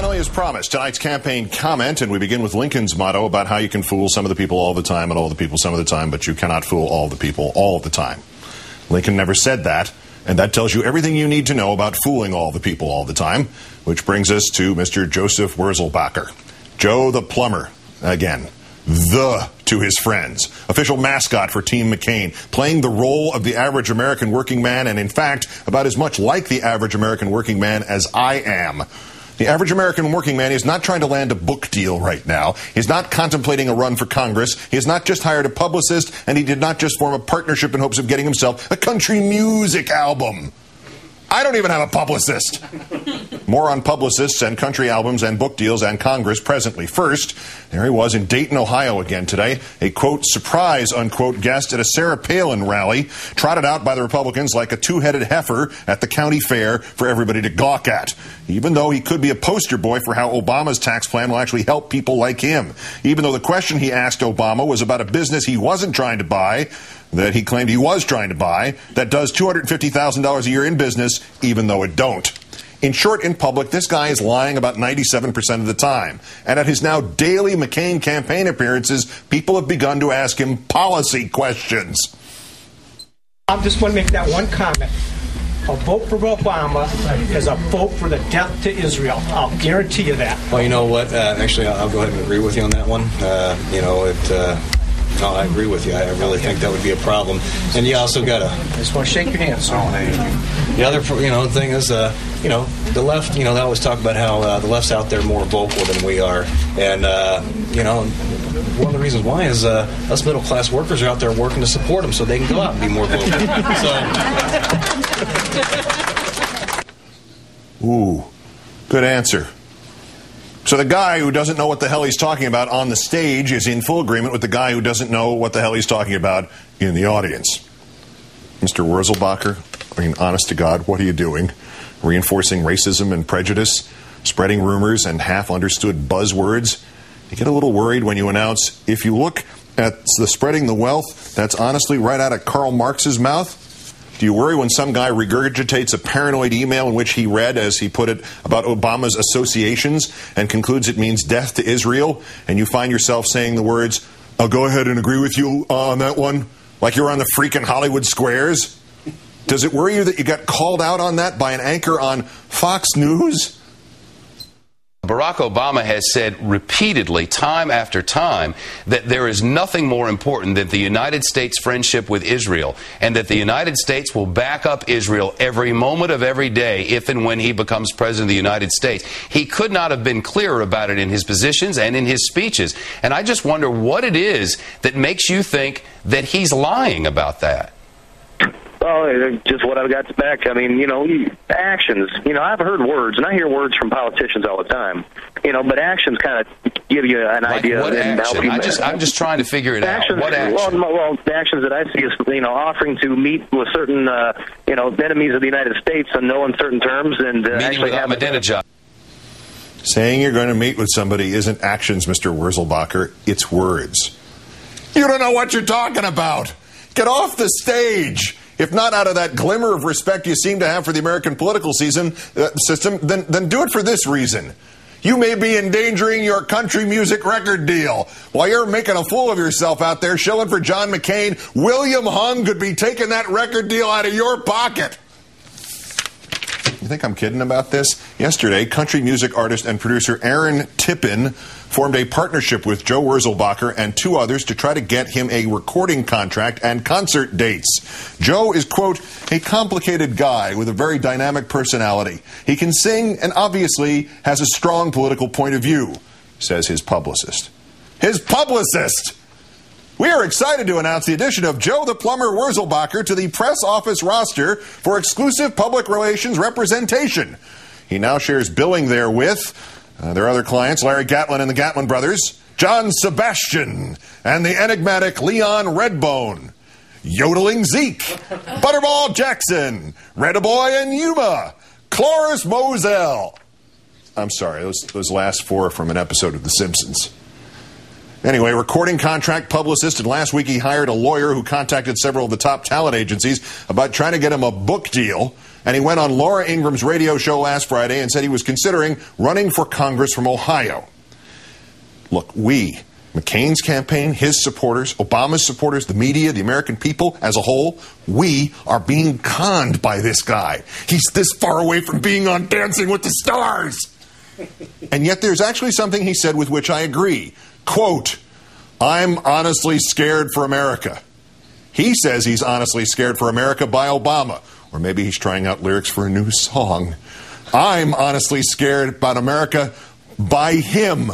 Finally, as promised, tonight's campaign comment, and we begin with Lincoln's motto about how you can fool some of the people all the time and all the people some of the time, but you cannot fool all the people all the time. Lincoln never said that, and that tells you everything you need to know about fooling all the people all the time, which brings us to Mr. Joseph Wurzelbacher. Joe the Plumber, again. The to his friends. Official mascot for Team McCain, playing the role of the average American working man, and in fact, about as much like the average American working man as I am. The average American working man is not trying to land a book deal right now. He's not contemplating a run for Congress. He has not just hired a publicist, and he did not just form a partnership in hopes of getting himself a country music album. I don't even have a publicist. More on publicists and country albums and book deals and Congress presently. First, there he was in Dayton, Ohio again today, a, quote, surprise, unquote, guest at a Sarah Palin rally, trotted out by the Republicans like a two-headed heifer at the county fair for everybody to gawk at, even though he could be a poster boy for how Obama's tax plan will actually help people like him, even though the question he asked Obama was about a business he wasn't trying to buy, that he claimed he was trying to buy, that does $250,000 a year in business, even though it don't. In short, in public, this guy is lying about 97% of the time. And at his now daily McCain campaign appearances, people have begun to ask him policy questions. I just want to make that one comment. A vote for Obama is a vote for the death to Israel. I'll guarantee you that. Well, you know what? Actually, I'll go ahead and agree with you on that one. No, I agree with you. I really think that would be a problem. And you also got to... I just want to shake your hand, sir. The other, thing is, the left, they always talk about how the left's out there more vocal than we are. And, one of the reasons why is us middle-class workers are out there working to support them so they can go out and be more vocal. Ooh, good answer. So the guy who doesn't know what the hell he's talking about on the stage is in full agreement with the guy who doesn't know what the hell he's talking about in the audience. Mr. Wurzelbacher, I mean, honest to God, what are you doing? Reinforcing racism and prejudice, spreading rumors and half-understood buzzwords. You get a little worried when you announce, if you look at the spreading the wealth, that's honestly right out of Karl Marx's mouth. Do you worry when some guy regurgitates a paranoid email in which he read, as he put it, about Obama's associations and concludes it means death to Israel, and you find yourself saying the words, I'll go ahead and agree with you on that one, like you're on the freaking Hollywood squares? Does it worry you that you got called out on that by an anchor on Fox News? Barack Obama has said repeatedly, time after time, that there is nothing more important than the United States' friendship with Israel, and that the United States will back up Israel every moment of every day if and when he becomes president of the United States. He could not have been clearer about it in his positions and in his speeches. And I just wonder what it is that makes you think that he's lying about that. Well, just what I've got back. I mean, actions. I've heard words, and I hear words from politicians all the time. But actions kind of give you an idea. What and action? help you. I'm just trying to figure it actions, out. What action? Well, the actions that I see is, offering to meet with certain, enemies of the United States on no uncertain terms, and actually have Ahmadinejad. Saying you're going to meet with somebody isn't actions, Mr. Wurzelbacher. It's words. You don't know what you're talking about. Get off the stage. If not out of that glimmer of respect you seem to have for the American political system, then do it for this reason. You may be endangering your country music record deal. While you're making a fool of yourself out there shilling for John McCain, William Hung could be taking that record deal out of your pocket. You think I'm kidding about this? Yesterday, country music artist and producer Aaron Tippin formed a partnership with Joe Wurzelbacher and two others to try to get him a recording contract and concert dates. Joe is, quote, a complicated guy with a very dynamic personality. He can sing and obviously has a strong political point of view, says his publicist. His publicist! We are excited to announce the addition of Joe the Plumber Wurzelbacher to the press office roster for exclusive public relations representation. He now shares billing there with their other clients, Larry Gatlin and the Gatlin brothers, John Sebastian, and the enigmatic Leon Redbone, Yodeling Zeke, Butterball Jackson, Redaboy and Yuma, Cloris Moselle. I'm sorry, those last four are from an episode of The Simpsons. Anyway, recording contract publicist, and last week he hired a lawyer who contacted several of the top talent agencies about trying to get him a book deal. And he went on Laura Ingram's radio show last Friday and said he was considering running for Congress from Ohio. Look, we, McCain's campaign, his supporters, Obama's supporters, the media, the American people as a whole, we are being conned by this guy. He's this far away from being on Dancing with the Stars. And yet there's actually something he said with which I agree. Quote, I'm honestly scared for America. He says he's honestly scared for America by Obama. Or maybe he's trying out lyrics for a new song. I'm honestly scared about America by him.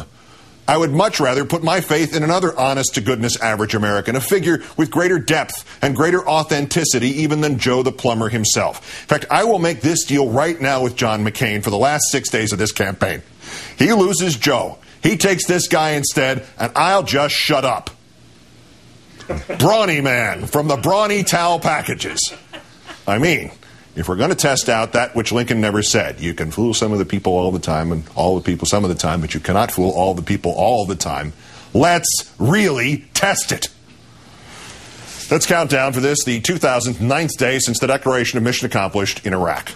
I would much rather put my faith in another honest-to-goodness average American, a figure with greater depth and greater authenticity even than Joe the Plumber himself. In fact, I will make this deal right now with John McCain for the last 6 days of this campaign. He loses Joe. He takes this guy instead, and I'll just shut up. Brawny Man from the Brawny Towel Packages. I mean, if we're going to test out that which Lincoln never said, you can fool some of the people all the time and all the people some of the time, but you cannot fool all the people all the time. Let's really test it. Let's count down for this, the 2009th day since the declaration of mission accomplished in Iraq.